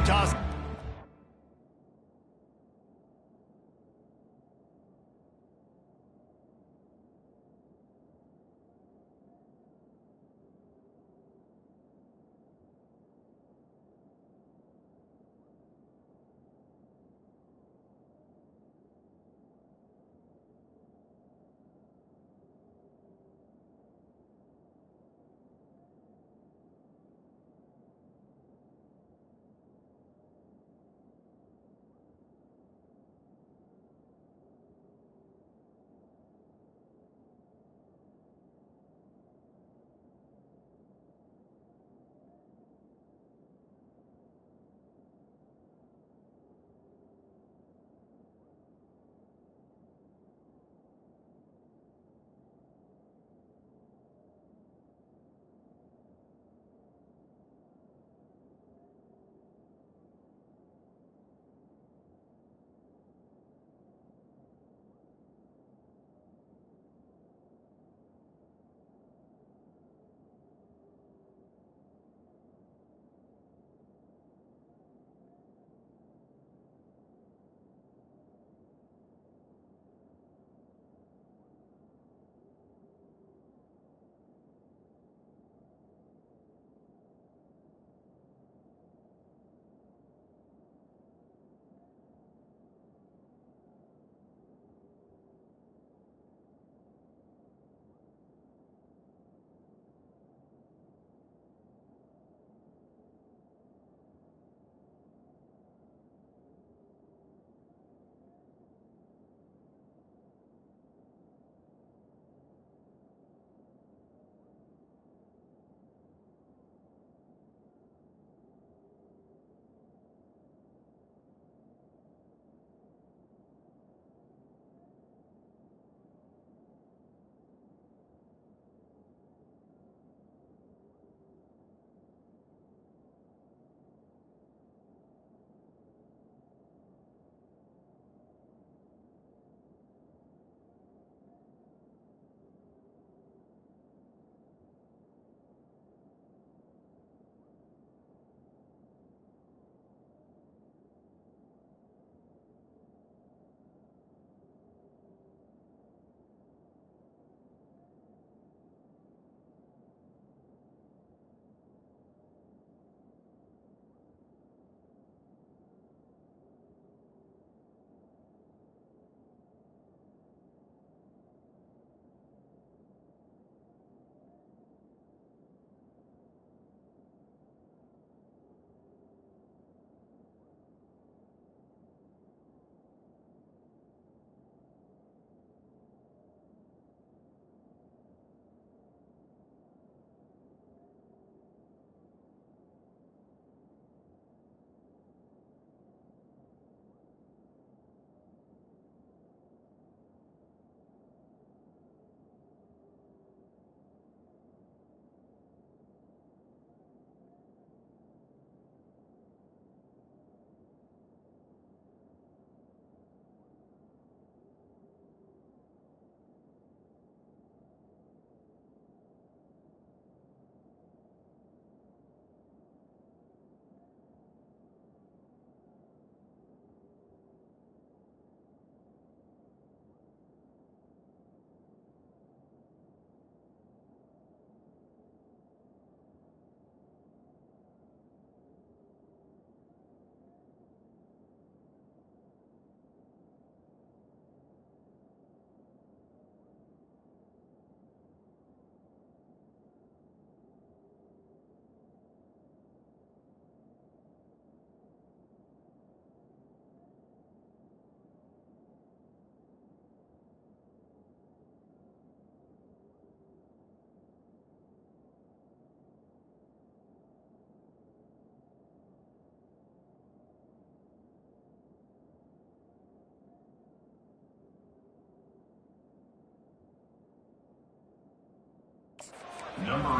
Utah's.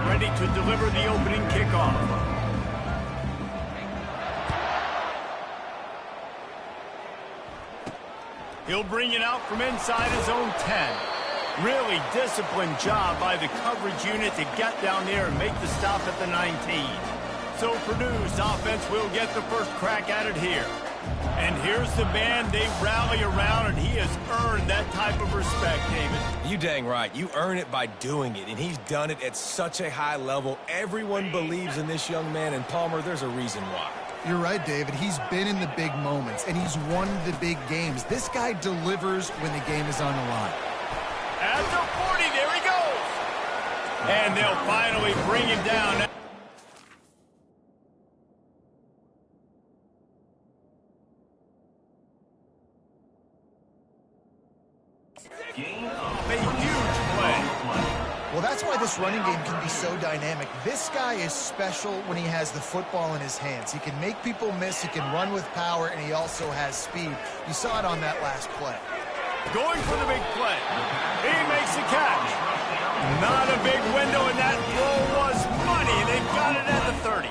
Ready to deliver the opening kickoff. He'll bring it out from inside his own 10. Really disciplined job by the coverage unit to get down there and make the stop at the 19. So Purdue's offense will get the first crack at it here. And here's the man they rally around, and he has earned that type of respect, David. You dang right. You earn it by doing it, and he's done it at such a high level. Everyone believes in this young man, and Palmer, there's a reason why. You're right, David. He's been in the big moments, and he's won the big games. This guy delivers when the game is on the line. At the 40, there he goes. And they'll finally bring him down. A huge play. Well, that's why this running game can be so dynamic. This guy is special when he has the football in his hands. He can make people miss, he can run with power, and he also has speed. You saw it on that last play. Going for the big play. He makes the catch. Not a big window, and that throw was money. They got it at the 30.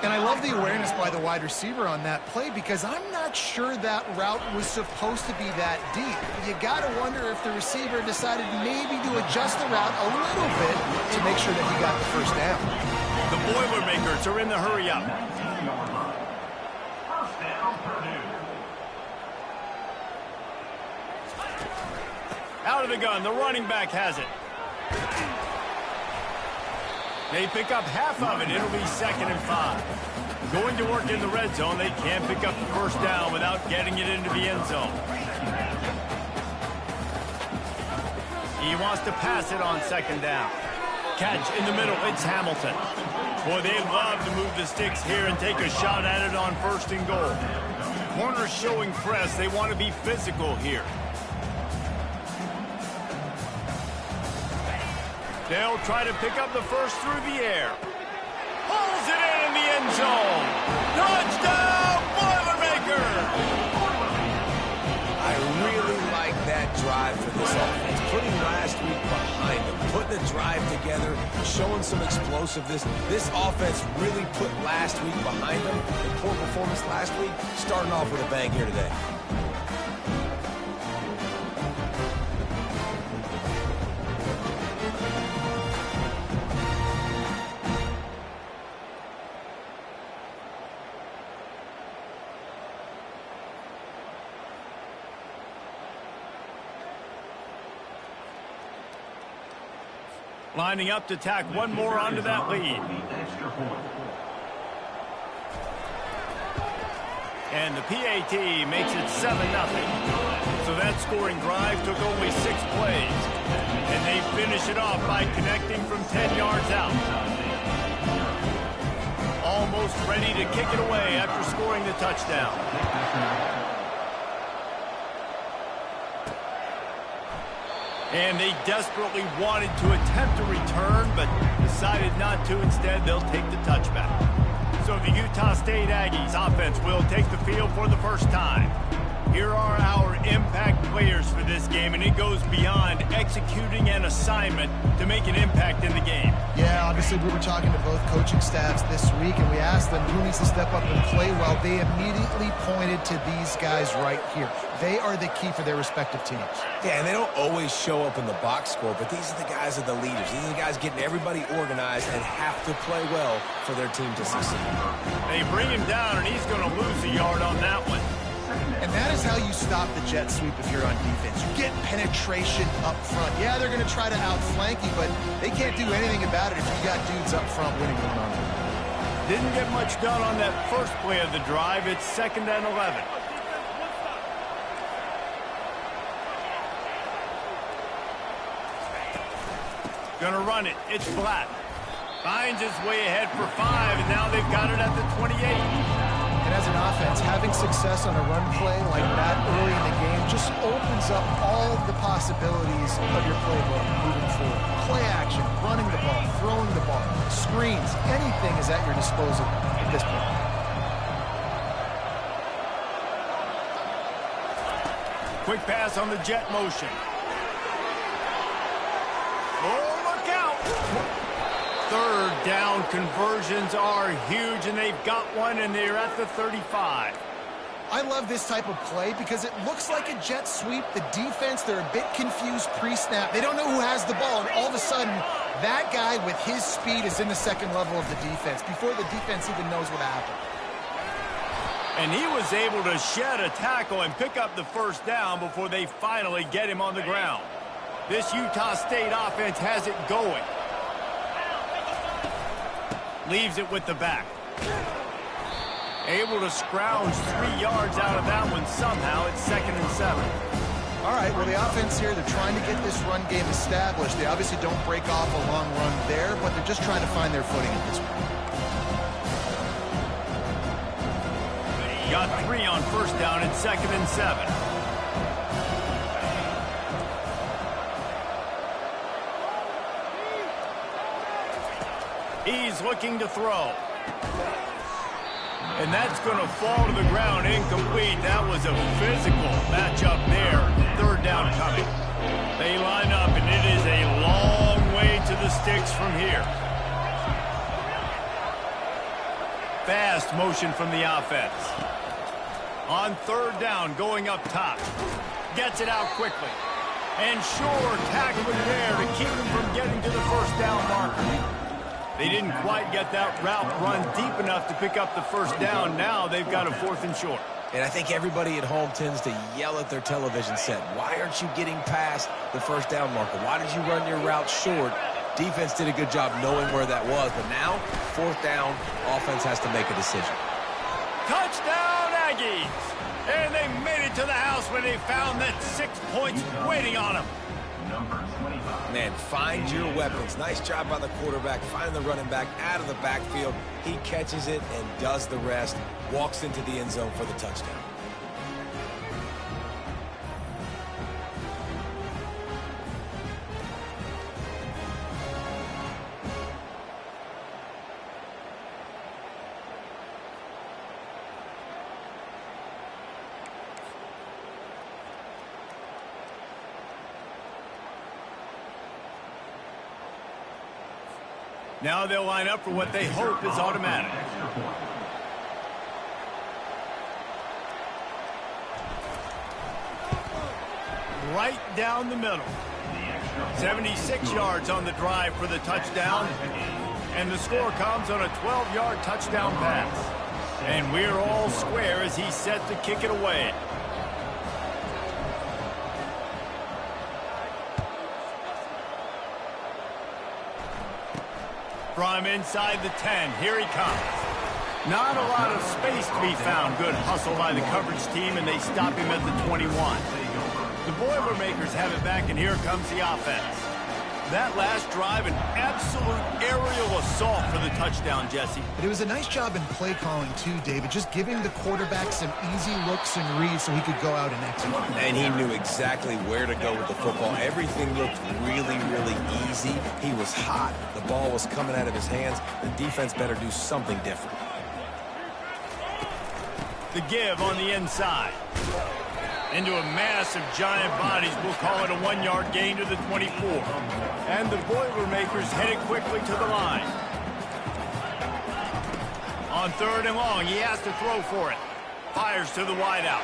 And I love the awareness by the wide receiver on that play because I'm not sure that route was supposed to be that deep. You got to wonder if the receiver decided maybe to adjust the route a little bit to make sure that he got the first down. The Boilermakers are in the hurry up. Out of the gun, the running back has it. They pick up half of it. It'll be 2nd and 5. Going to work in the red zone. They can't pick up the first down without getting it into the end zone. He wants to pass it on 2nd down. Catch in the middle. It's Hamilton. Boy, they love to move the sticks here and take a shot at it on 1st and goal. Corners showing press. They want to be physical here. They'll try to pick up the first through the air. Pulls it in the end zone. Touchdown, Boilermakers! I really like that drive for this offense. Putting last week behind them, putting the drive together, showing some explosiveness. This offense really put last week behind them. The poor performance last week, starting off with a bang here today. Lining up to tack one more onto that lead. And the PAT makes it 7-0. So that scoring drive took only 6 plays. And they finish it off by connecting from 10 yards out. Almost ready to kick it away after scoring the touchdown. And they desperately wanted to attempt a return, but decided not to. Instead, they'll take the touchback. So the Utah State Aggies offense will take the field for the first time. Here are our impact players for this game, and it goes beyond executing an assignment to make an impact in the game. Yeah, obviously we were talking to both coaching staffs this week, and we asked them who needs to step up and play well. They immediately pointed to these guys right here. They are the key for their respective teams. Yeah, and they don't always show up in the box score, but these are the guys that are the leaders. These are the guys getting everybody organized and have to play well for their team to succeed. They bring him down, and he's going to lose a yard on that one. And that is how you stop the jet sweep if you're on defense. You get penetration up front. Yeah, they're going to try to outflank you, but they can't do anything about it if you got dudes up front winning going on. Didn't get much done on that first play of the drive. It's 2nd and 11. Gonna run it. It's Black. Finds his way ahead for 5, and now they've got it at the 28. And as an offense, having success on a run play like that early in the game just opens up all the possibilities of your playbook moving forward. Play action, running the ball, throwing the ball, screens, anything is at your disposal at this point. Quick pass on the jet motion. Oh, look out! 3rd down conversions are huge, and they've got one, and they're at the 35. I love this type of play because it looks like a jet sweep. The defense, they're a bit confused pre-snap. They don't know who has the ball, and all of a sudden, that guy with his speed is in the second level of the defense before the defense even knows what happened. And he was able to shed a tackle and pick up the first down before they finally get him on the ground. This Utah State offense has it going. Leaves it with the back. Able to scrounge 3 yards out of that one somehow. It's 2nd and 7. All right, well, the offense here, they're trying to get this run game established. They obviously don't break off a long run there, but they're just trying to find their footing at this point. Got 3 on first down. It's 2nd and 7. He's looking to throw. And that's going to fall to the ground incomplete. That was a physical matchup there. 3rd down coming. They line up, and it is a long way to the sticks from here. Fast motion from the offense. On 3rd down, going up top. Gets it out quickly. And sure, tackling there to keep him from getting to the first down marker. They didn't quite get that route run deep enough to pick up the first down. Now they've got a 4th and short. And I think everybody at home tends to yell at their television set. Why aren't you getting past the first down marker? Why did you run your route short? Defense did a good job knowing where that was. But now, 4th down, offense has to make a decision. Touchdown, Aggies! And they made it to the house when they found that 6 points waiting on them. Man, find your weapons. Nice job by the quarterback, finding the running back out of the backfield. He catches it and does the rest. Walks into the end zone for the touchdown. Now they'll line up for what they hope is automatic. Right down the middle. 76 yards on the drive for the touchdown. And the score comes on a 12-yard touchdown pass. And we're all square as he's set to kick it away. From inside the 10, here he comes. Not a lot of space to be found. Good hustle by the coverage team, and they stop him at the 21. The Boilermakers have it back, and here comes the offense. That last drive, an absolute aerial assault for the touchdown, Jesse. But it was a nice job in play calling, too, David, just giving the quarterback some easy looks and reads so he could go out and execute. And he knew exactly where to go with the football. Everything looked really, really easy. He was hot. The ball was coming out of his hands. The defense better do something different. The give on the inside. Into a mass of giant bodies. We'll call it a 1-yard gain to the 24. And the Boilermakers headed quickly to the line. On 3rd and long, he has to throw for it. Fires to the wideout.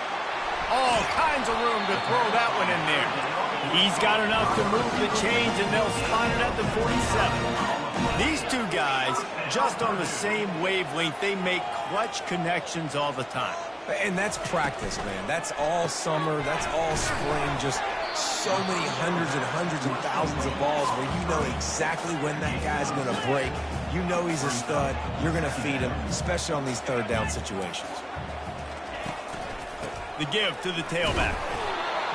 All kinds of room to throw that one in there. He's got enough to move the chains, and they'll spot it at the 47. These two guys, just on the same wavelength, they make clutch connections all the time. And that's practice, man. That's all summer. That's all spring. Just so many hundreds and thousands of balls where you know exactly when that guy's going to break. You know he's a stud. You're going to feed him, especially on these 3rd down situations. The give to the tailback.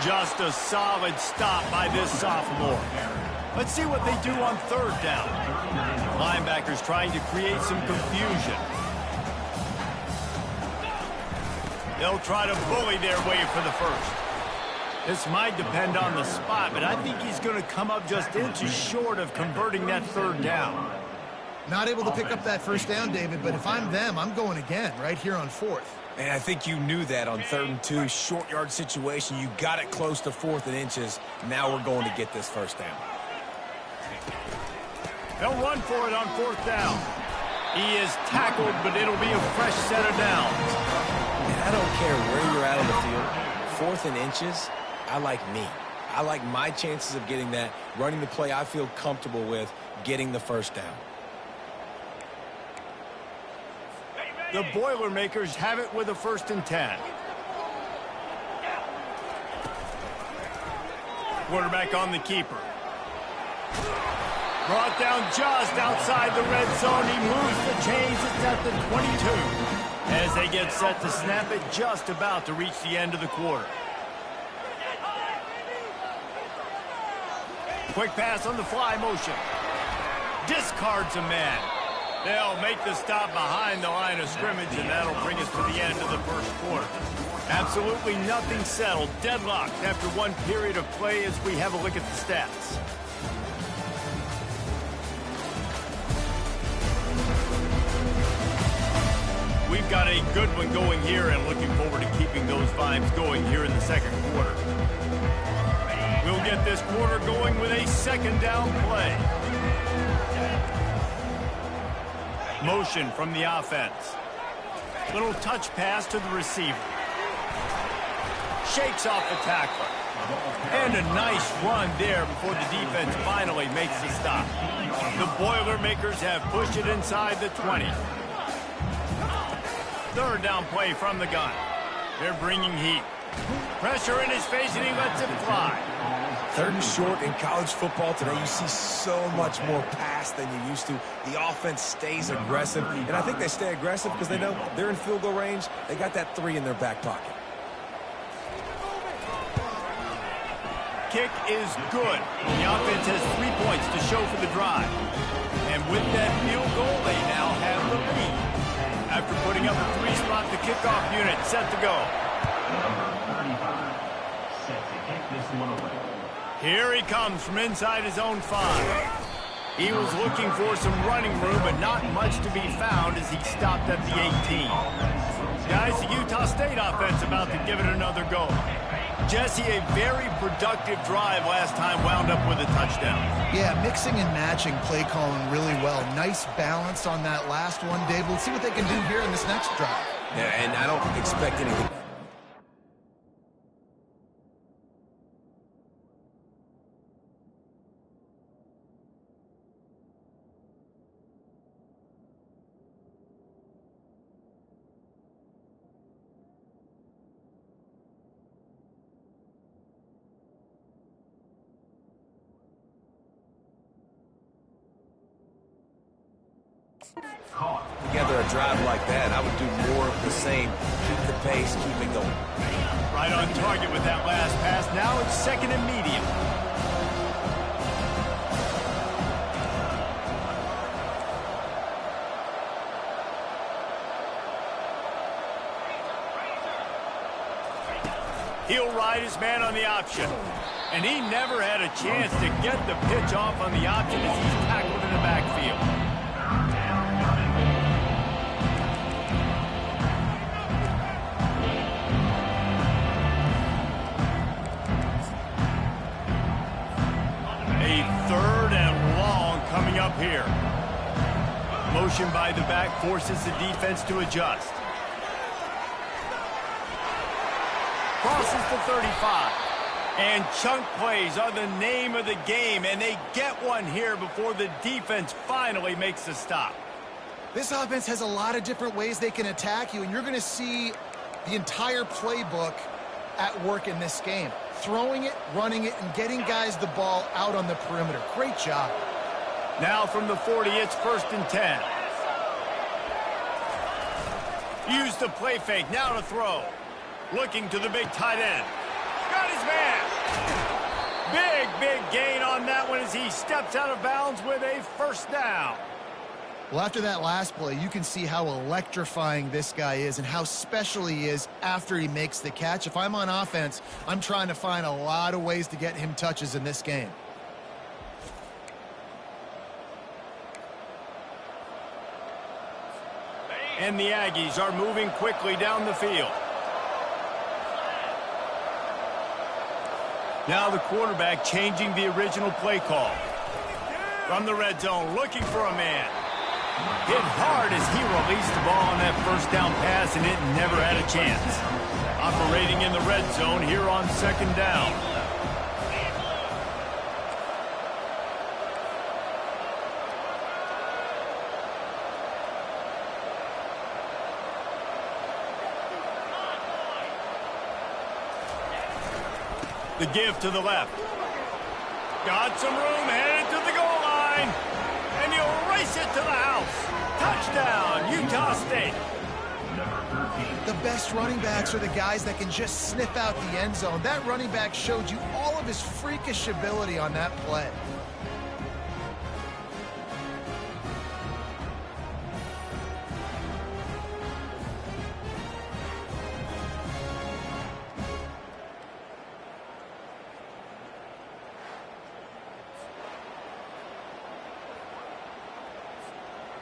Just a solid stop by this sophomore. Let's see what they do on 3rd down. Linebackers trying to create some confusion. They'll try to bully their way for the first. This might depend on the spot, but I think he's going to come up just inches short of converting that 3rd down. Not able to pick up that first down, David, but if I'm them, I'm going again right here on 4th. And I think you knew that on 3rd and 2, short yard situation. You got it close to 4th and inches. Now we're going to get this first down. They'll run for it on 4th down. He is tackled, but it'll be a fresh set of downs. And I don't care where you're at on the field. 4th and inches, I like me. I like my chances of getting that, running the play I feel comfortable with, getting the first down. The Boilermakers have it with a 1st and 10. Quarterback on the keeper. Brought down just outside the red zone. He moves the chains. It's at the 22. As they get set to snap it, just about to reach the end of the quarter. Quick pass on the fly motion. Discards a man. They'll make the stop behind the line of scrimmage, and that'll bring us to the end of the first quarter. Absolutely nothing settled. Deadlocked after one period of play as we have a look at the stats. We've got a good one going here and looking forward to keeping those vibes going here in the second quarter. We'll get this quarter going with a 2nd down play. Motion from the offense. Little touch pass to the receiver. Shakes off the tackler. And a nice run there before the defense finally makes the stop. The Boilermakers have pushed it inside the 20. 3rd down play from the gun. They're bringing heat. Pressure in his face, and he lets it fly. 3rd and short in college football today, you see so much more pass than you used to. The offense stays aggressive, and I think they stay aggressive because they know they're in field goal range. They got that 3 in their back pocket. Kick is good. The offense has 3 points to show for the drive. And with that field goal, they now have the lead. After putting up a 3-spot, the kickoff unit set to go. Here he comes from inside his own 5. He was looking for some running room, but not much to be found as he stopped at the 18. Guys, the Utah State offense about to give it another go. Jesse, a very productive drive last time, wound up with a touchdown. Yeah, mixing and matching play calling really well. Nice balance on that last one, Dave. Let's see what they can do here in this next drive. Yeah, and I don't expect anything. Together a drive like that, I would do more of the same. Keep the pace, keep it going. Right on target with that last pass. Now it's 2nd and medium. He'll ride his man on the option. And he never had a chance to get the pitch off on the option as he's tackled in the backfield. A 3rd and long coming up here. Motion by the back forces the defense to adjust. Crosses the 35. And chunk plays are the name of the game, and they get one here before the defense finally makes the stop. This offense has a lot of different ways they can attack you, and you're going to see the entire playbook at work in this game. Throwing it, running it, and getting guys the ball out on the perimeter. Great job. Now from the 40, it's 1st and 10. Use the play fake, now to throw. Looking to the big tight end. Got his man. Big gain on that one as he steps out of bounds with a 1st down. Well, after that last play, you can see how electrifying this guy is and how special he is after he makes the catch. If I'm on offense, I'm trying to find a lot of ways to get him touches in this game. And the Aggies are moving quickly down the field. Now the quarterback changing the original play call. From the red zone, looking for a man. hit hard as he released the ball on that first down pass, and it never had a chance. Operating in the red zone here on second down. The give to the left. Got some room, headed to the goal line. And he'll race it to the house. Touchdown, Utah State. The best running backs are the guys that can just sniff out the end zone. That running back showed you all of his freakish ability on that play.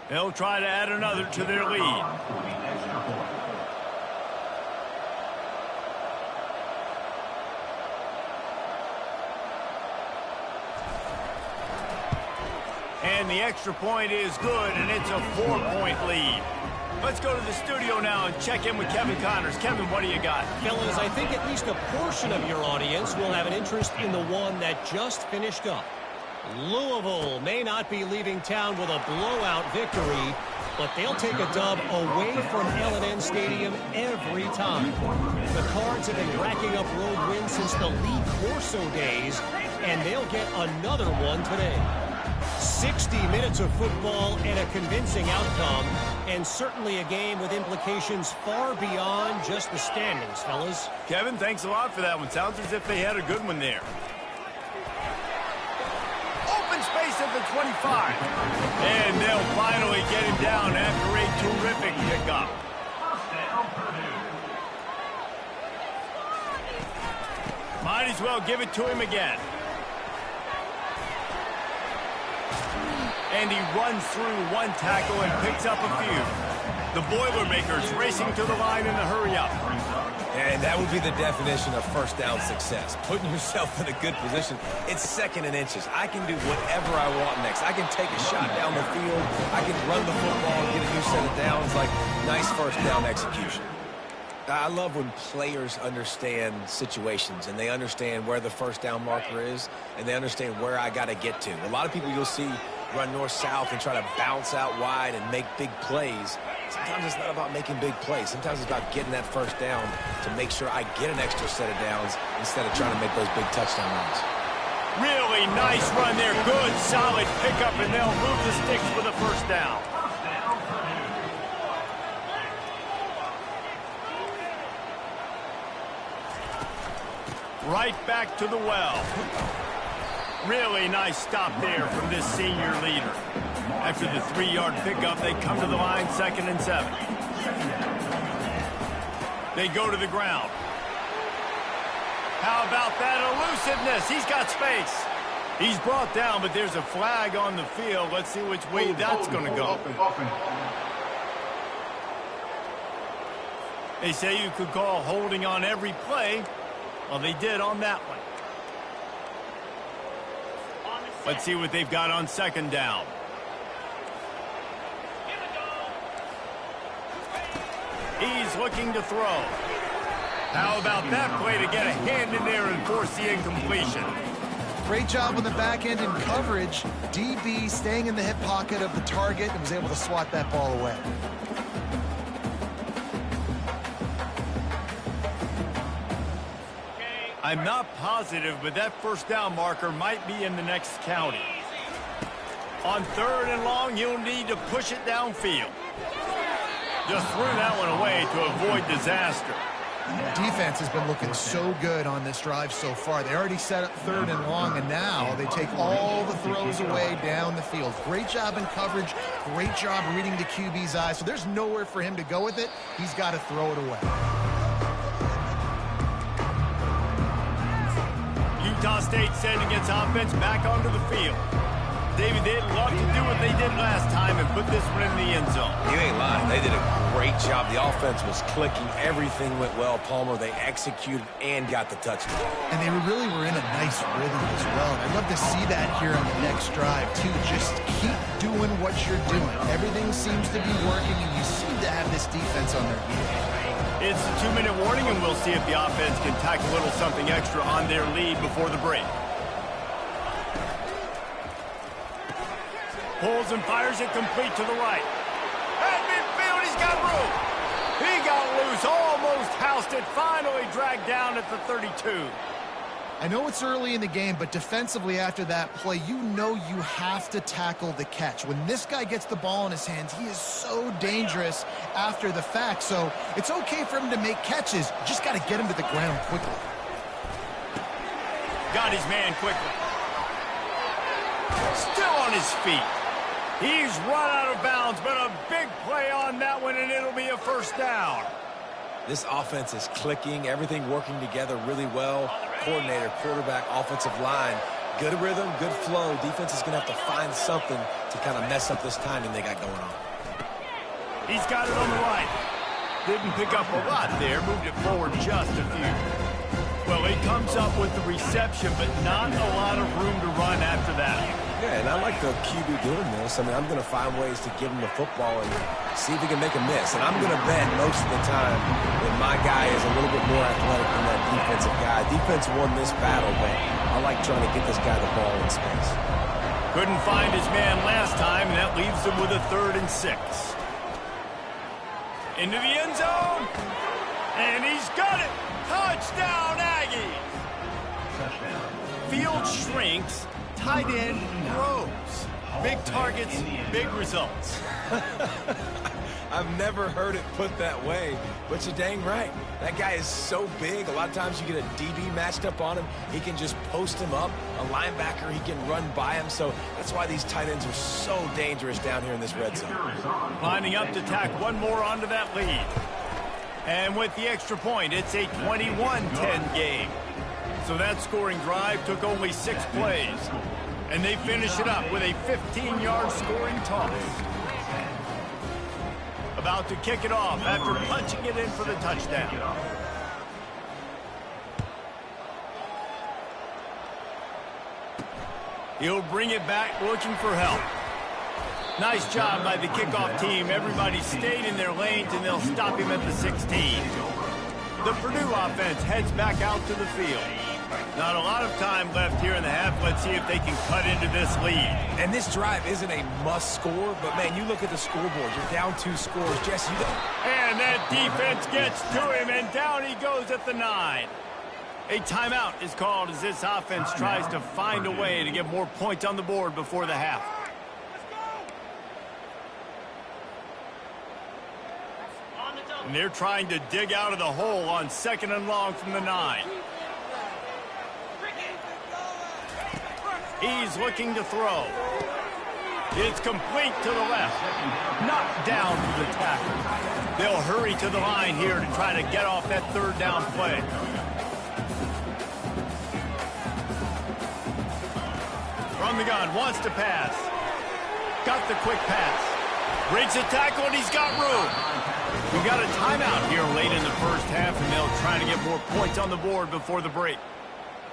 They'll try to add another to their lead. And the extra point is good, and it's a 4-point lead. Let's go to the studio now and check in with Kevin Connors. Kevin, what do you got? Fellas, I think at least a portion of your audience will have an interest in the one that just finished up. Louisville may not be leaving town with a blowout victory, but they'll take a dub away from L&N Stadium every time. The Cards have been racking up road wins since the Lee Corso days, and they'll get another one today. 60 minutes of football and a convincing outcome, and certainly a game with implications far beyond just the standings, fellas. Kevin, thanks a lot for that one. Sounds as if they had a good one there. Open space at the 25. And they'll finally get him down after a terrific pickup. Might as well give it to him again. And he runs through one tackle and picks up a few. The Boilermakers racing to the line in the hurry-up. And that would be the definition of first down success. Putting yourself in a good position. It's second and inches. I can do whatever I want next. I can take a shot down the field. I can run the football and get a new set of downs. Like, nice first down execution. I love when players understand situations and they understand where the first down marker is and they understand where I got to get to. A lot of people you'll see run north-south and try to bounce out wide and make big plays. Sometimes it's not about making big plays. Sometimes it's about getting that first down to make sure I get an extra set of downs instead of trying to make those big touchdown runs. Really nice run there. Good, solid pickup, and they'll move the sticks for the first down. Right back to the well. Really nice stop there from this senior leader. After the 3-yard pickup, they come to the line 2nd and 7. They go to the ground. How about that elusiveness? He's got space. He's brought down, but there's a flag on the field. Let's see which way that's going to go. They say you could call holding on every play. Well, they did on that one. Let's see what they've got on 2nd down. He's looking to throw. How about that play to get a hand in there and force the incompletion? Great job on the back end in coverage. DB staying in the hip pocket of the target and was able to swat that ball away. I'm not positive, but that first down marker might be in the next county. On 3rd and long, you'll need to push it downfield. Just threw that one away to avoid disaster. Defense has been looking so good on this drive so far. They already set up 3rd and long, and now they take all the throws away down the field. Great job in coverage. Great job reading the QB's eyes. So there's nowhere for him to go with it. He's got to throw it away. Utah State sending its offense back onto the field. David, they'd love to do what they did last time and put this one in the end zone. You ain't lying. They did a great job. The offense was clicking. Everything went well, Palmer. They executed and got the touchdown. And they really were in a nice rhythm as well. And I'd love to see that here on the next drive, too. Just keep doing what you're doing. Everything seems to be working, and you seem to have this defense on their heels. It's a 2-minute warning, and we'll see if the offense can tack a little something extra on their lead before the break. Pulls and fires it complete to the right. At midfield, he's got room. He got loose, almost housed it, finally dragged down at the 32. I know it's early in the game, but defensively after that play, you know you have to tackle the catch. When this guy gets the ball in his hands, he is so dangerous after the fact. So it's okay for him to make catches. You just got to get him to the ground quickly. Got his man quickly. Still on his feet. He's run out of bounds, but a big play on that one, and it'll be a first down. This offense is clicking, everything working together really well. Coordinator, quarterback, offensive line, good rhythm, good flow. Defense is going to have to find something to kind of mess up this timing they got going on. He's got it on the right. Didn't pick up a lot there, moved it forward just a few. Well, he comes up with the reception, but not a lot of room to run after that. Yeah, and I like the QB doing this. I mean, I'm going to find ways to give him the football and see if he can make a miss. And I'm going to bet most of the time that my guy is a little bit more athletic than that defensive guy. Defense won this battle, but I like trying to get this guy the ball in space. Couldn't find his man last time, and that leaves him with a 3rd and 6. Into the end zone, and he's got it. Touchdown, Aggies. Touchdown. Field shrinks. Tight end grows. Big targets, big results. I've never heard it put that way, but you're dang right. That guy is so big. A lot of times you get a DB matched up on him. He can just post him up. A linebacker, he can run by him. So that's why these tight ends are so dangerous down here in this red zone. Lining up to tack one more onto that lead. And with the extra point, it's a 21-10 game. So that scoring drive took only 6 plays. And they finish it up with a 15-yard scoring toss. About to kick it off after punching it in for the touchdown. He'll bring it back looking for help. Nice job by the kickoff team. Everybody stayed in their lanes, and they'll stop him at the 16. The Purdue offense heads back out to the field. Not a lot of time left here in the half. Let's see if they can cut into this lead. And this drive isn't a must score, but, man, you look at the scoreboard. You're down 2 scores. Jesse, and that defense gets to him, and down he goes at the 9. A timeout is called as this offense tries to find a way to get more points on the board before the half. And they're trying to dig out of the hole on 2nd and long from the 9. He's looking to throw. It's complete to the left. Knocked down to the tackle. They'll hurry to the line here to try to get off that 3rd down play. From the gun, wants to pass. Got the quick pass. Breaks a tackle, and he's got room. We've got a timeout here late in the first half, and they'll try to get more points on the board before the break.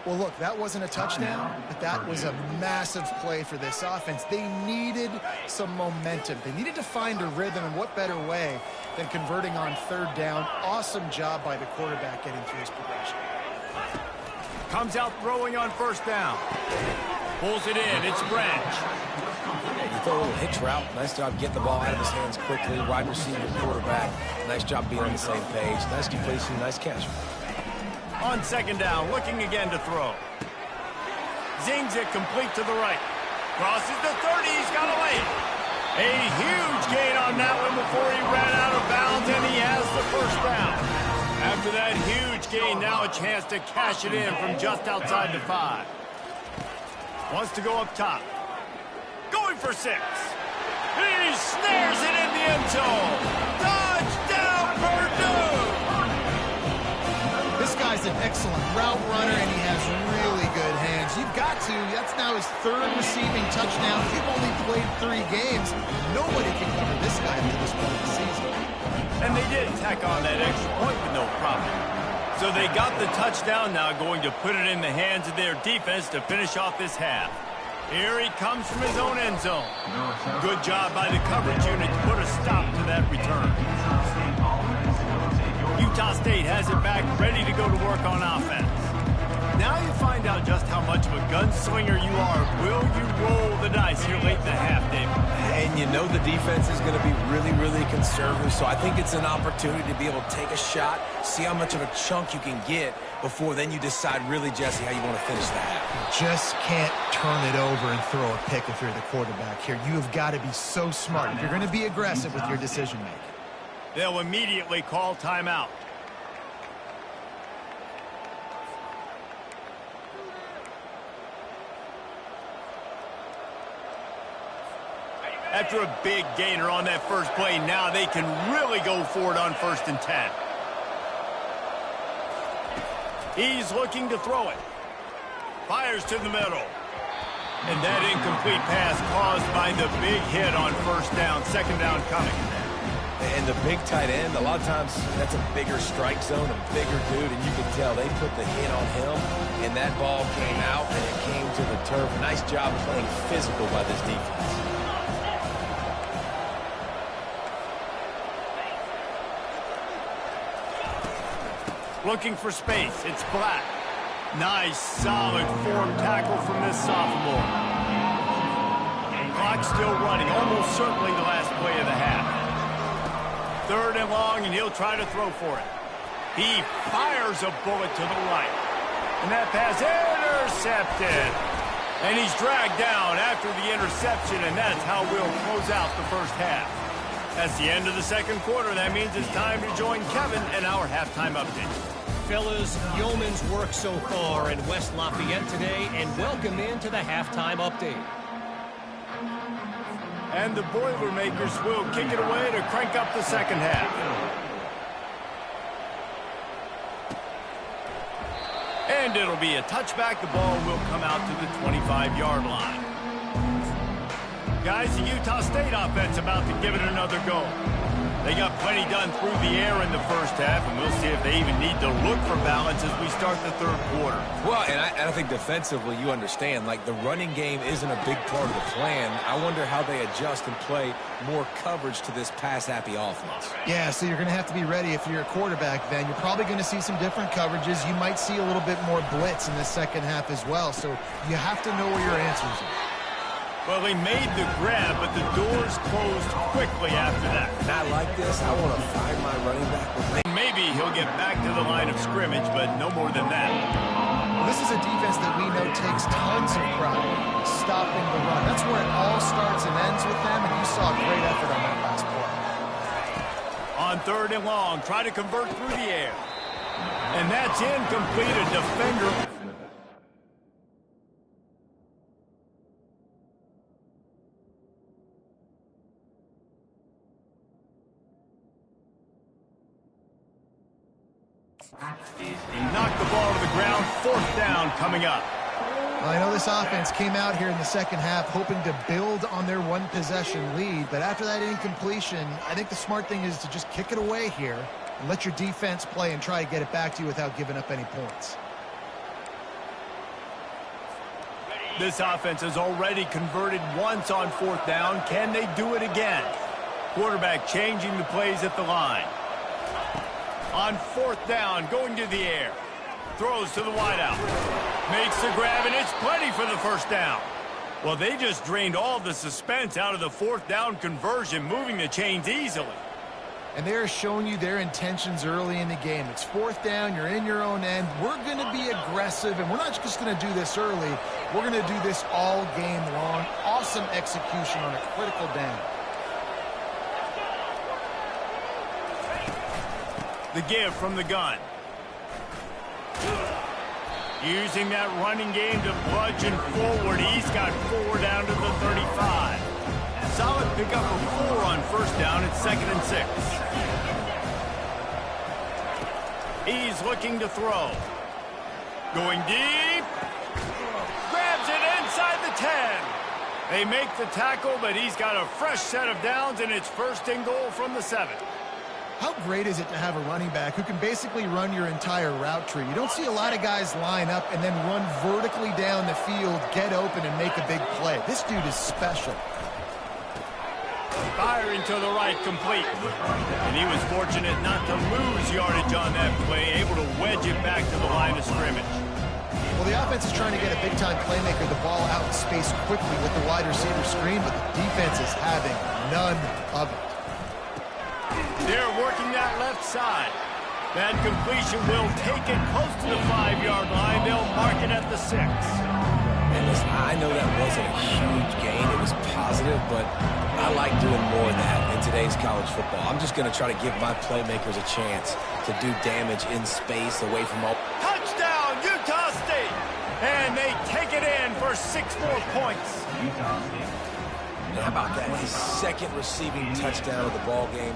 Well, look, that wasn't a touchdown, but that was a massive play for this offense. They needed some momentum. They needed to find a rhythm, and what better way than converting on 3rd down. Awesome job by the quarterback getting through his progression. Comes out throwing on 1st down. Pulls it in. It's Branch. Yeah, you throw a little hitch route. Nice job getting the ball out of his hands quickly. Wide receiver, quarterback. Nice job being on the same page. Nice completion, nice catch. On 2nd down, looking again to throw. Zings it complete to the right. Crosses the 30, he's got a lane. A huge gain on that one before he ran out of bounds, and he has the 1st down. After that huge gain, now a chance to cash it in from just outside the 5. Wants to go up top. Going for 6. He snares it in the end zone. Touchdown, Purdue! This guy's an excellent route runner, and he has really good hands. You've got to. That's now his third receiving touchdown. He's only played 3 games. Nobody can cover this guy up to this point of the season. And they did tack on that extra point with no problem. So they got the touchdown, now going to put it in the hands of their defense to finish off this half. Here he comes from his own end zone. Good job by the coverage unit to put a stop to that return. Utah State has it back, ready to go to work on offense. Now you find out just how much of a gunslinger you are. Will you roll the dice here late in the half, David? And you know the defense is going to be really, really conservative, so I think it's an opportunity to be able to take a shot, see how much of a chunk you can get before then you decide really, Jesse, how you want to finish the half. Just can't turn it over and throw a pick if you're the quarterback here. You have got to be so smart if you're going to be aggressive with your decision-making. They'll immediately call timeout. After a big gainer on that first play, now they can really go for it on 1st and 10. He's looking to throw it. Fires to the middle. And that incomplete pass caused by the big hit on 1st down, 2nd down coming. And the big tight end, a lot of times that's a bigger strike zone, a bigger dude, and you can tell they put the hit on him, and that ball came out, and it came to the turf. Nice job playing physical by this defense. Looking for space. It's Black. Nice, solid form tackle from this sophomore. Clock still running, almost certainly the last play of the half. 3rd and long, and he'll try to throw for it. He fires a bullet to the right. And that pass intercepted. And he's dragged down after the interception, and that's how we'll close out the first half. That's the end of the 2nd quarter. That means it's time to join Kevin and our halftime update. Fellas, yeoman's work so far in West Lafayette today, and welcome into the halftime update. And the Boilermakers will kick it away to crank up the 2nd half. And it'll be a touchback. The ball will come out to the 25-yard line. Guys, the Utah State offense about to give it another go. They got plenty done through the air in the first half, and we'll see if they even need to look for balance as we start the 3rd quarter. Well, and I think defensively, you understand, like the running game isn't a big part of the plan. I wonder how they adjust and play more coverage to this pass-happy offense. Yeah, so you're going to have to be ready if you're a quarterback then. You're probably going to see some different coverages. You might see a little bit more blitz in the 2nd half as well, so you have to know where your answers are. Well, he made the grab, but the doors closed quickly after that. And I like this. I want to find my running back with me. Maybe he'll get back to the line of scrimmage, but no more than that. Well, this is a defense that we know takes tons of pride stopping the run. That's where it all starts and ends with them, and you saw a great effort on that last play. On 3rd and long, try to convert through the air. And that's incomplete. A defender. Knocked the ball to the ground. 4th down coming up. Well, I know this offense came out here in the 2nd half hoping to build on their 1-possession lead, but after that incompletion, I think the smart thing is to just kick it away here and let your defense play and try to get it back to you without giving up any points. This offense has already converted once on 4th down. Can they do it again? Quarterback changing the plays at the line. On 4th down, going to the air. Throws to the wideout. Makes the grab, and it's plenty for the 1st down. Well, they just drained all the suspense out of the 4th down conversion, moving the chains easily. And they're showing you their intentions early in the game. It's 4th down, you're in your own end. We're going to be aggressive, and we're not just going to do this early. We're going to do this all game long. Awesome execution on a critical down. The give from the gun. Using that running game to bludgeon forward. He's got 4 down to the 35. Solid pickup of 4 on 1st down. It's 2nd and 6. He's looking to throw. Going deep. Grabs it inside the 10. They make the tackle, but he's got a fresh set of downs, and it's 1st and goal from the 7. How great is it to have a running back who can basically run your entire route tree? You don't see a lot of guys line up and then run vertically down the field, get open, and make a big play. This dude is special. Firing to the right, complete. And he was fortunate not to lose yardage on that play, able to wedge it back to the line of scrimmage. Well, the offense is trying to get a big-time playmaker the ball out in space quickly with the wide receiver screen, but the defense is having none of it. They're working that left side. That completion will take it close to the 5-yard line. They'll mark it at the 6. And listen, I know that wasn't a huge gain. It was positive, but I like doing more of that in today's college football. I'm just going to try to give my playmakers a chance to do damage in space away from all. Touchdown, Utah State! And they take it in for 6 more points. And how about that? His 2nd receiving touchdown of the ball game.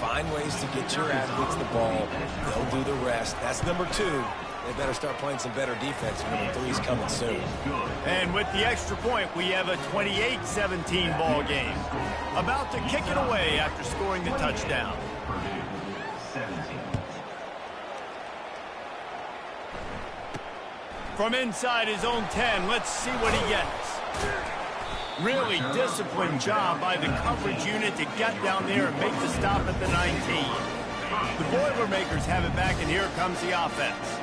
Find ways to get your athletes the ball. They'll do the rest. That's number 2. They better start playing some better defense. Number 3's coming soon. And with the extra point, we have a 28-17 ball game. About to kick it away after scoring the touchdown. From inside his own 10, let's see what he gets. Really disciplined job by the coverage unit to get down there and make the stop at the 19. The Boilermakers have it back, and here comes the offense.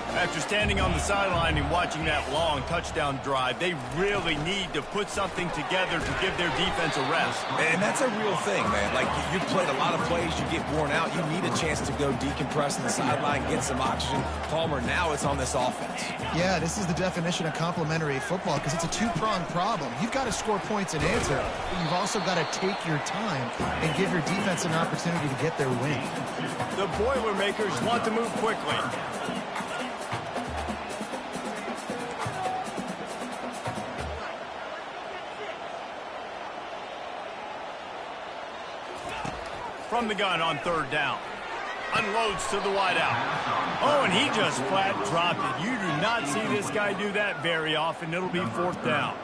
After standing on the sideline and watching that long touchdown drive, they really need to put something together to give their defense a rest. And that's a real thing, man. Like, you played a lot of plays, you get worn out, you need a chance to go decompress on the sideline, get some oxygen. Palmer, now it's on this offense. Yeah, this is the definition of complementary football because it's a two-pronged problem. You've got to score points and answer, but you've also got to take your time and give your defense an opportunity to get their win. The Boilermakers want to move quickly. From the gun on 3rd down. Unloads to the wideout. Oh, and he just flat dropped it. You do not see this guy do that very often. It'll be 4th down.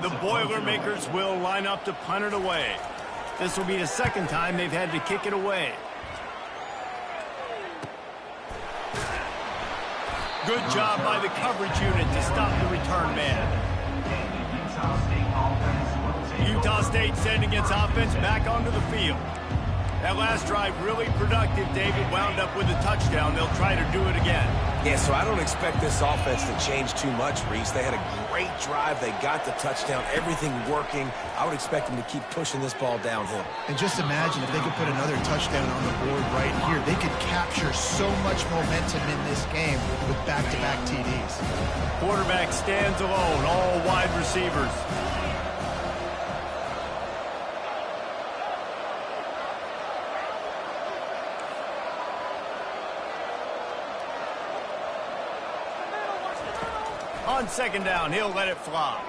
The Boilermakers will line up to punt it away. This will be the 2nd time they've had to kick it away. Good job by the coverage unit to stop the return man. Utah State sending its offense back onto the field. That last drive really productive. David wound up with a touchdown. They'll try to do it again. Yeah, so I don't expect this offense to change too much, Reese. They had a great drive. They got the touchdown. Everything working. I would expect them to keep pushing this ball downhill. And just imagine if they could put another touchdown on the board right here. They could capture so much momentum in this game with back-to-back TDs. Quarterback stands alone. All wide receivers. On 2nd down, he'll let it fly.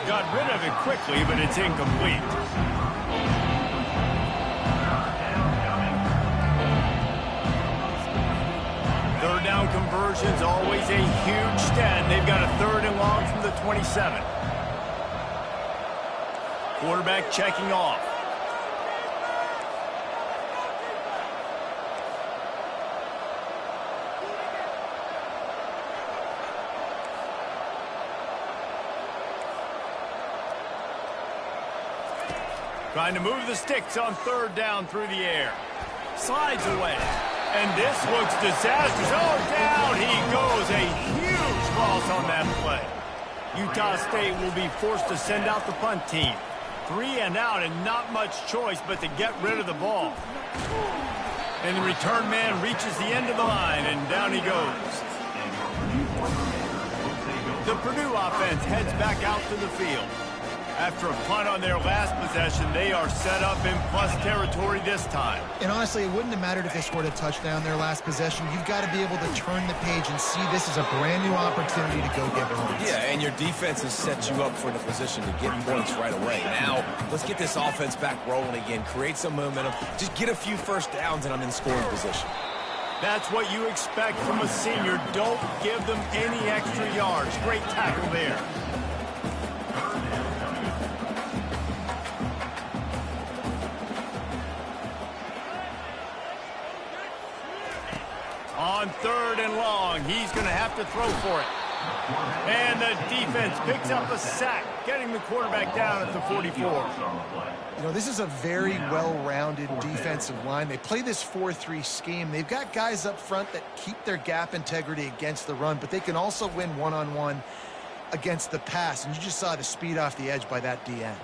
Got rid of it quickly, but it's incomplete. Third down conversion's always a huge stat. They've got a 3rd and long from the 27. Quarterback checking off. Trying to move the sticks on 3rd down through the air. Slides away. And this looks disastrous. Oh, down he goes. A huge loss on that play. Utah State will be forced to send out the punt team. 3 and out and not much choice but to get rid of the ball. And the return man reaches the end of the line, and down he goes. The Purdue offense heads back out to the field. After a punt on their last possession, they are set up in plus territory this time. And honestly, it wouldn't have mattered if they scored a touchdown their last possession. You've got to be able to turn the page and see this as a brand new opportunity to go get points. Yeah, and your defense has set you up for the position to get points right away. Now, let's get this offense back rolling again. Create some momentum. Just get a few first downs, and I'm in scoring position. That's what you expect from a senior. Don't give them any extra yards. Great tackle there. On 3rd and long, he's going to have to throw for it. And the defense picks up a sack, getting the quarterback down at the 44. You know, this is a very well-rounded defensive line. They play this 4-3 scheme. They've got guys up front that keep their gap integrity against the run, but they can also win one-on-one against the pass. And you just saw the speed off the edge by that D-end.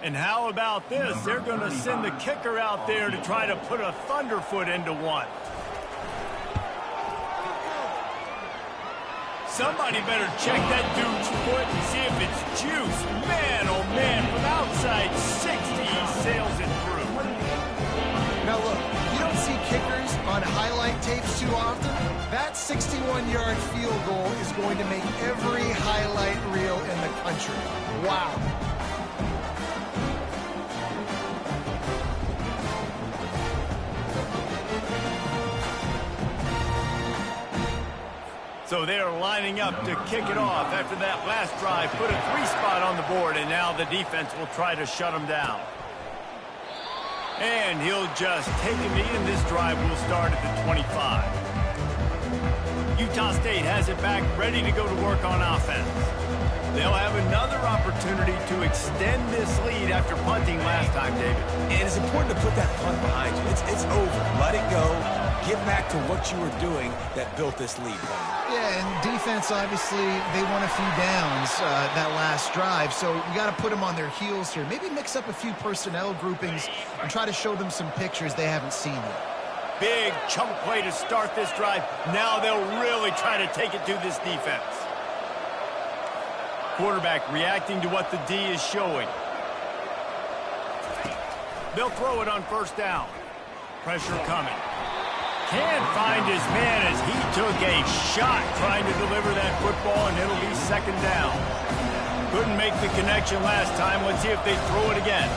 And how about this? They're going to send the kicker out there to try to put a thunderfoot into one. Somebody better check that dude's foot and see if it's juice. Man, oh man, from outside 60, he sails it through. Now look, you don't see kickers on highlight tapes too often. That 61-yard field goal is going to make every highlight reel in the country. Wow. So they're lining up to kick it off after that last drive. Put a 3-spot on the board, and now the defense will try to shut them down. And he'll just take a knee, and this drive will start at the 25. Utah State has it back, ready to go to work on offense. They'll have another opportunity to extend this lead after punting last time, David. And it's important to put that punt behind you. It's over. Let it go. Get back to what you were doing that built this lead. Yeah, and defense, obviously, they won a few downs that last drive, so you got to put them on their heels here. Maybe mix up a few personnel groupings and try to show them some pictures they haven't seen yet. Big chunk play to start this drive. Now they'll really try to take it to this defense. Quarterback reacting to what the D is showing. They'll throw it on 1st down. Pressure coming. Can't find his man as he took a shot trying to deliver that football, and it'll be 2nd down. Couldn't make the connection last time. Let's see if they throw it again.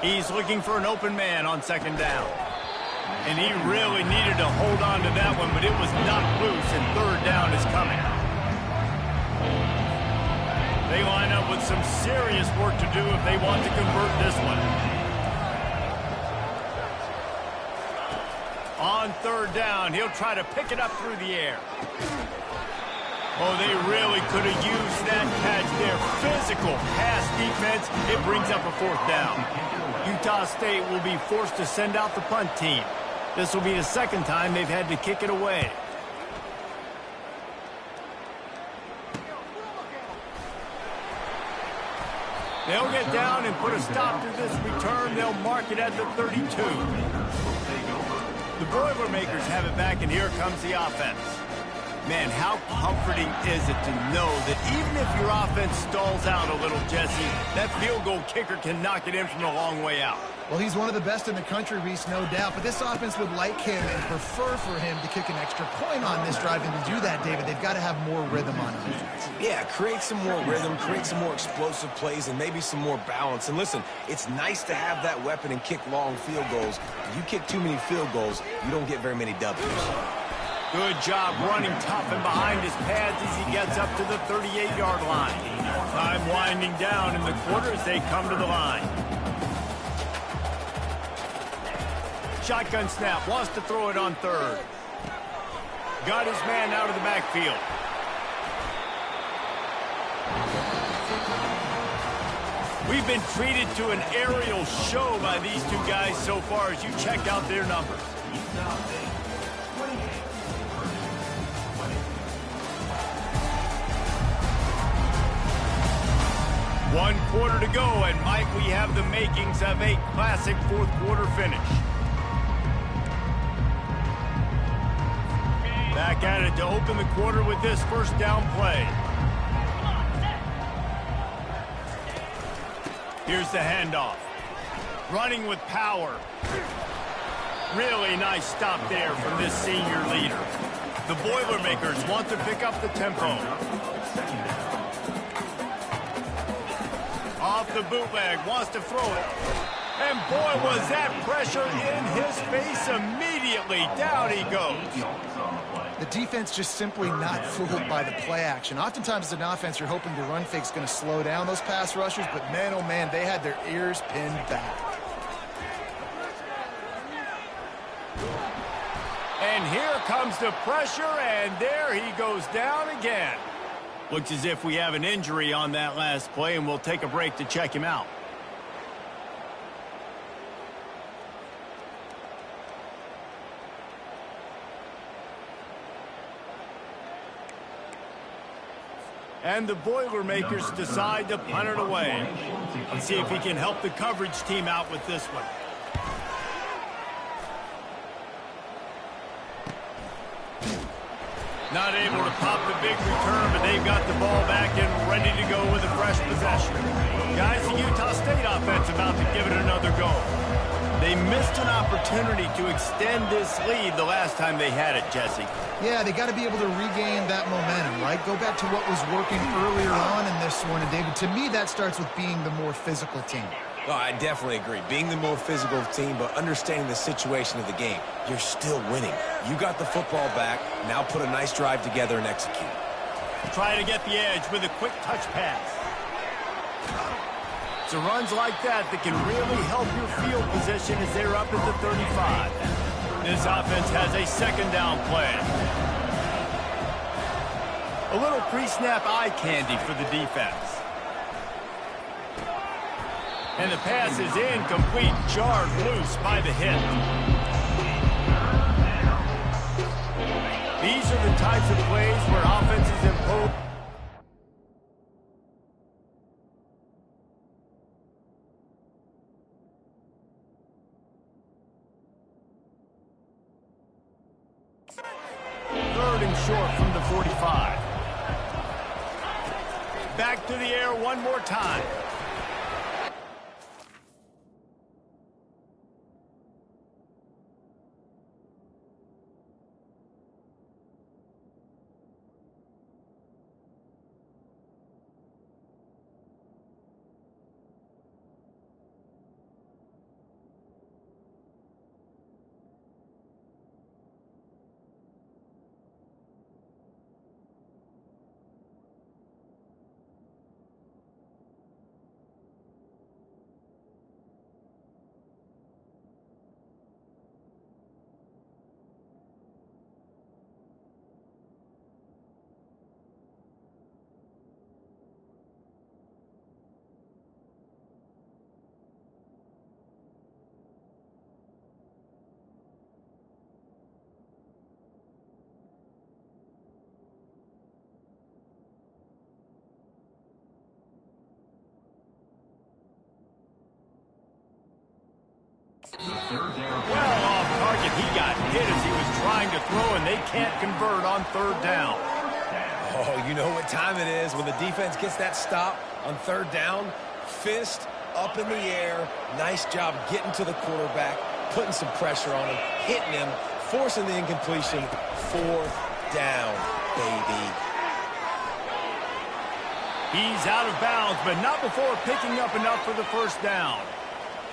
He's looking for an open man on 2nd down. And he really needed to hold on to that one, but it was knocked loose, and 3rd down is coming. They line up with some serious work to do if they want to convert this one. On 3rd down, he'll try to pick it up through the air. Oh, they really could have used that catch there. Physical pass defense. It brings up a 4th down. Utah State will be forced to send out the punt team. This will be the 2nd time they've had to kick it away. They'll get down and put a stop to this return. They'll mark it at the 32. The Boilermakers have it back, and here comes the offense. Man, how comforting is it to know that even if your offense stalls out a little, Jesse, that field goal kicker can knock it in from a long way out. Well, he's one of the best in the country, Reese, no doubt. But this offense would like him and prefer for him to kick an extra point on this drive. And to do that, David, they've got to have more rhythm on defense. Yeah, create some more rhythm, create some more explosive plays, and maybe some more balance. And listen, it's nice to have that weapon and kick long field goals. If you kick too many field goals, you don't get very many W's. Good job running tough and behind his pads as he gets up to the 38-yard line. Time winding down in the quarter as they come to the line. Shotgun snap, wants to throw it on 3rd. Got his man out of the backfield. We've been treated to an aerial show by these two guys so far as you check out their numbers. One quarter to go, and Mike, we have the makings of a classic 4th quarter finish. Back at it to open the quarter with this 1st down play. Here's the handoff. Running with power. Really nice stop there from this senior leader. The Boilermakers want to pick up the tempo. Off the bootleg, wants to throw it. And boy, was that pressure in his face immediately. Down he goes. The defense just simply not fooled by the play action. Oftentimes as an offense, you're hoping the run fake's going to slow down those pass rushers, but man, oh man, they had their ears pinned back. And here comes the pressure, and there he goes down again. Looks as if we have an injury on that last play, and we'll take a break to check him out. And the Boilermakers decide to punt it away. Let's see if he can help the coverage team out with this one. Not able to pop the big return, but they've got the ball back and ready to go with a fresh possession. Guys, the Utah State offense about to give it another go. They missed an opportunity to extend this lead the last time they had it, Jesse. Yeah, they got to be able to regain that momentum, right? Go back to what was working earlier on in this one. And, David, to me, that starts with being the more physical team. Oh, I definitely agree. Being the more physical team, but understanding the situation of the game. You're still winning. You got the football back. Now put a nice drive together and execute. Trying to get the edge with a quick touch pass. So runs like that can really help your field position as they're up at the 35. This offense has a second down play. A little pre-snap eye candy for the defense. And the pass is incomplete, jarred loose by the hit. These are the types of plays where offenses impose. Third and short from the 45. Back to the air one more time. Well off target, he got hit as he was trying to throw, and they can't convert on third down. Oh, you know what time it is when the defense gets that stop on third down. Fist up in the air. Nice job getting to the quarterback, putting some pressure on him, hitting him, forcing the incompletion. Fourth down, baby. He's out of bounds, but not before picking up enough for the first down.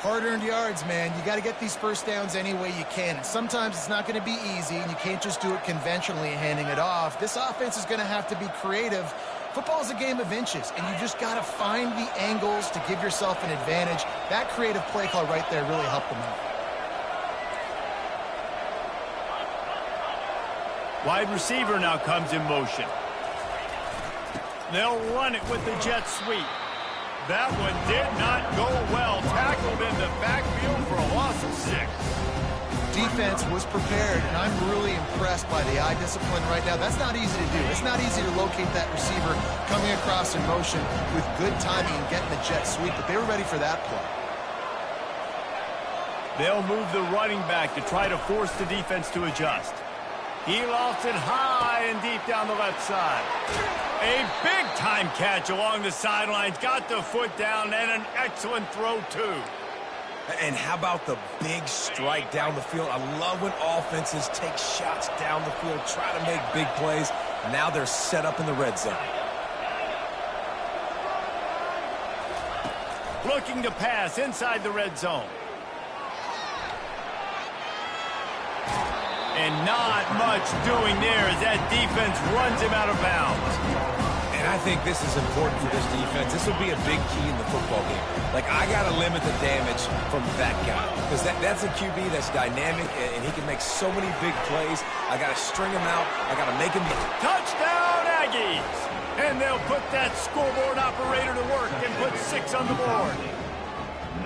Hard-earned yards, man. You got to get these first downs any way you can. And sometimes it's not going to be easy, and you can't just do it conventionally handing it off. This offense is going to have to be creative. Football is a game of inches, and you just got to find the angles to give yourself an advantage. That creative play call right there really helped them out. Wide receiver now comes in motion. They'll run it with the jet sweep. That one did not go well. Tackled in the backfield for a loss of 6. Defense was prepared, and I'm really impressed by the eye discipline right now. That's not easy to do. It's not easy to locate that receiver coming across in motion with good timing and getting the jet sweep, but they were ready for that play. They'll move the running back to try to force the defense to adjust. He lofts it high and deep down the left side. A big-time catch along the sidelines. Got the foot down and an excellent throw, too. And how about the big strike down the field? I love when offenses take shots down the field, try to make big plays. Now they're set up in the red zone. Looking to pass inside the red zone. And not much doing there as that defense runs him out of bounds. And I think this is important for this defense. This will be a big key in the football game. Like, I got to limit the damage from that guy. Because that's a QB that's dynamic, and he can make so many big plays. I got to string him out. I got to make him... Touchdown, Aggies! And they'll put that scoreboard operator to work and put 6 on the board.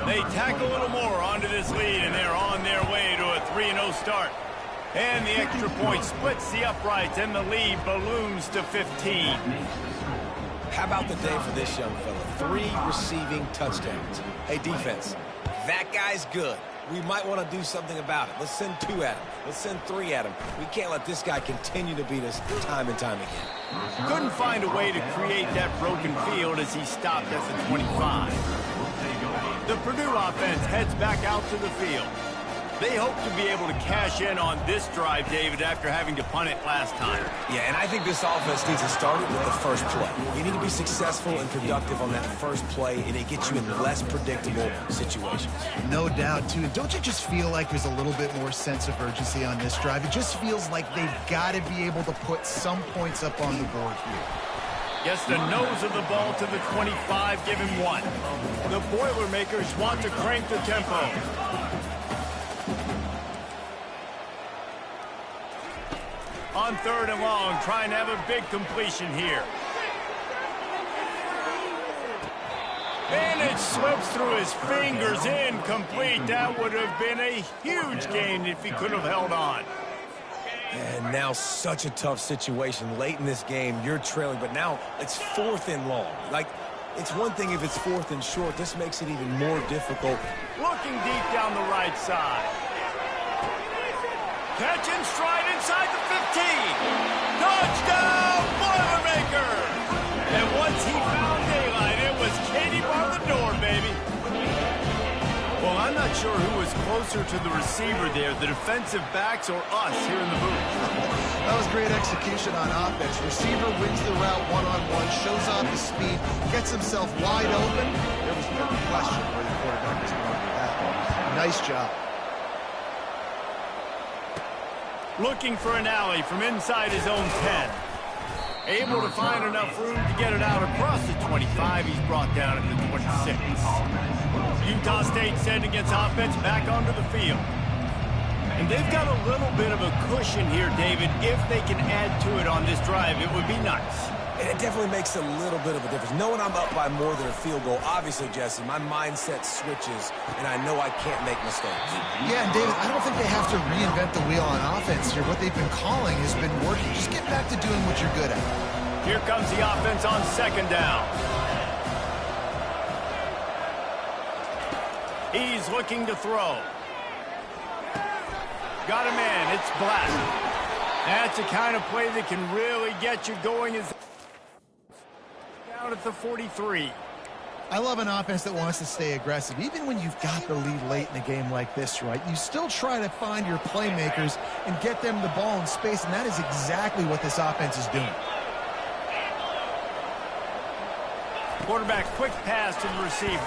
They tack a little more onto this lead, and they're on their way to a 3-0 start. And the extra point splits the uprights, and the lead balloons to 15. How about the day for this young fella? 3 receiving touchdowns. Hey, defense, that guy's good. We might want to do something about it. Let's send 2 at him. Let's send 3 at him. We can't let this guy continue to beat us time and time again. Couldn't find a way to create that broken field as he stopped at the 25. The Purdue offense heads back out to the field. They hope to be able to cash in on this drive, David, after having to punt it last time. Yeah, and I think this offense needs to start it with the first play. You need to be successful and productive on that first play, and it gets you in less predictable situations. No doubt, too. Don't you just feel like there's a little bit more sense of urgency on this drive? It just feels like they've got to be able to put some points up on the board here. Gets the nose of the ball to the 25, give him 1. The Boilermakers want to crank the tempo. On 3rd and long, trying to have a big completion here. And it slips through his fingers, incomplete. That would have been a huge gain if he could have held on. And now such a tough situation. Late in this game, you're trailing, but now it's 4th and long. Like, it's one thing if it's 4th and short. This makes it even more difficult. Looking deep down the right side. Catch and stride inside the 15. Touchdown, Boilermakers! And once he found daylight, it was Katie bar the door, baby. Well, I'm not sure who was closer to the receiver there, the defensive backs or us here in the booth. That was great execution on offense. Receiver wins the route one-on-one, shows off his speed, gets himself wide open. There was no question where the quarterback was going with that one. Nice job. Looking for an alley from inside his own 10. Able to find enough room to get it out across the 25. He's brought down at the 26. Utah State sending its offense back onto the field. And they've got a little bit of a cushion here, David. If they can add to it on this drive, it would be nice. And it definitely makes a little bit of a difference. Knowing I'm up by more than a field goal, obviously, Jesse, my mindset switches, and I know I can't make mistakes. Yeah, and David, I don't think they have to reinvent the wheel on offense here. What they've been calling has been working. Just get back to doing what you're good at. Here comes the offense on 2nd down. He's looking to throw. Got him in. It's Black. That's the kind of play that can really get you going. Is down at the 43. I love an offense that wants to stay aggressive. Even when you've got the lead late in a game like this, right, you still try to find your playmakers and get them the ball in space, and that is exactly what this offense is doing. Quarterback quick pass to the receiver.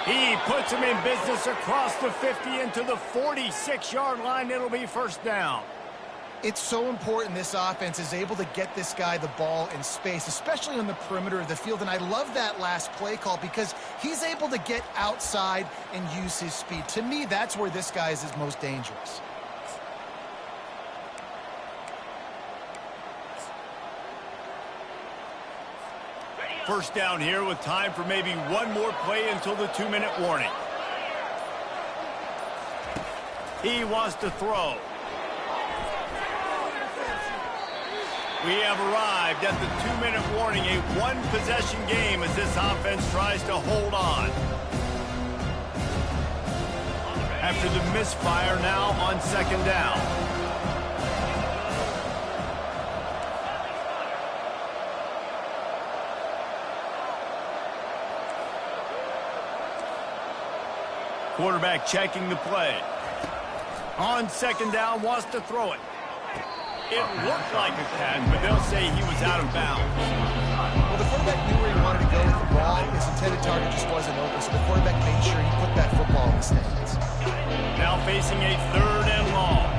He puts him in business across the 50 into the 46-yard line. It'll be 1st down. It's so important this offense is able to get this guy the ball in space, especially on the perimeter of the field. And I love that last play call because he's able to get outside and use his speed. To me, that's where this guy is his most dangerous. First down here with time for maybe one more play until the 2-minute warning. He wants to throw. We have arrived at the 2-minute warning, a one-possession game as this offense tries to hold on. After the misfire, now on 2nd down. Quarterback checking the play. On second down, wants to throw it. It looked like a catch, but they'll say he was out of bounds. Well, the quarterback knew where he wanted to go with the ball. His intended target just wasn't open, so the quarterback made sure he put that football in his hands. Now facing a 3rd and long.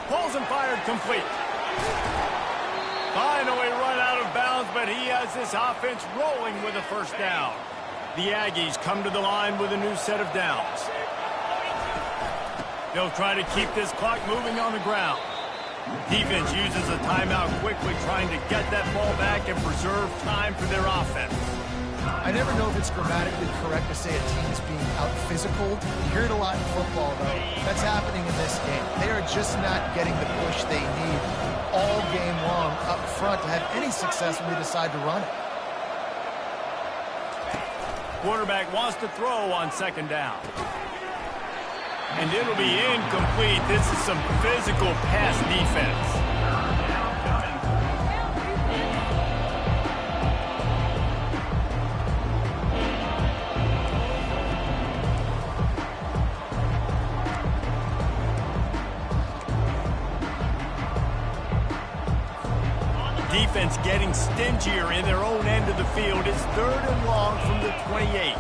Pulls and fired complete. Finally run out of bounds, but he has this offense rolling with a 1st down. The Aggies come to the line with a new set of downs. They'll try to keep this clock moving on the ground. Defense uses a timeout quickly, trying to get that ball back and preserve time for their offense. I never know if it's grammatically correct to say a team's being out-physical. You hear it a lot in football, though. That's happening in this game. They are just not getting the push they need all game long up front to have any success when they decide to run it. Quarterback wants to throw on 2nd down. And it'll be incomplete. This is some physical pass defense. Defense getting stingier in their own end of the field. It's 3rd and long from the 28.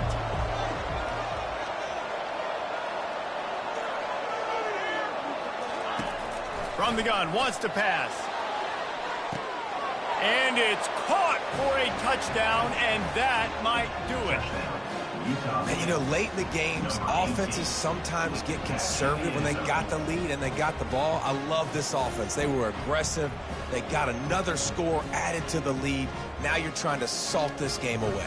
From the gun, wants to pass. And it's caught for a touchdown, and that might do it. And, you know, late in the games, offenses sometimes get conservative when they got the lead and they got the ball. I love this offense. They were aggressive. They got another score added to the lead. Now you're trying to salt this game away.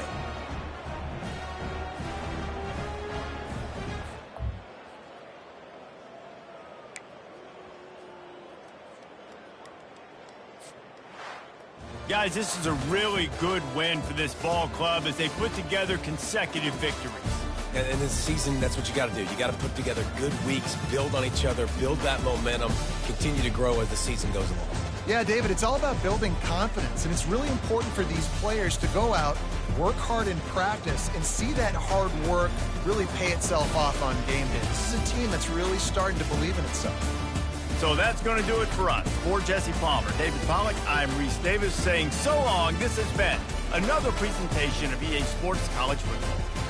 Guys, this is a really good win for this ball club as they put together consecutive victories. And this season, that's what you got to do. You got to put together good weeks, build on each other, build that momentum, continue to grow as the season goes along. Yeah, David, it's all about building confidence, and it's really important for these players to go out, work hard in practice, and see that hard work really pay itself off on game day. This is a team that's really starting to believe in itself. So that's going to do it for us. For Jesse Palmer, David Pollack, I'm Reese Davis saying so long. This has been another presentation of EA Sports College Football.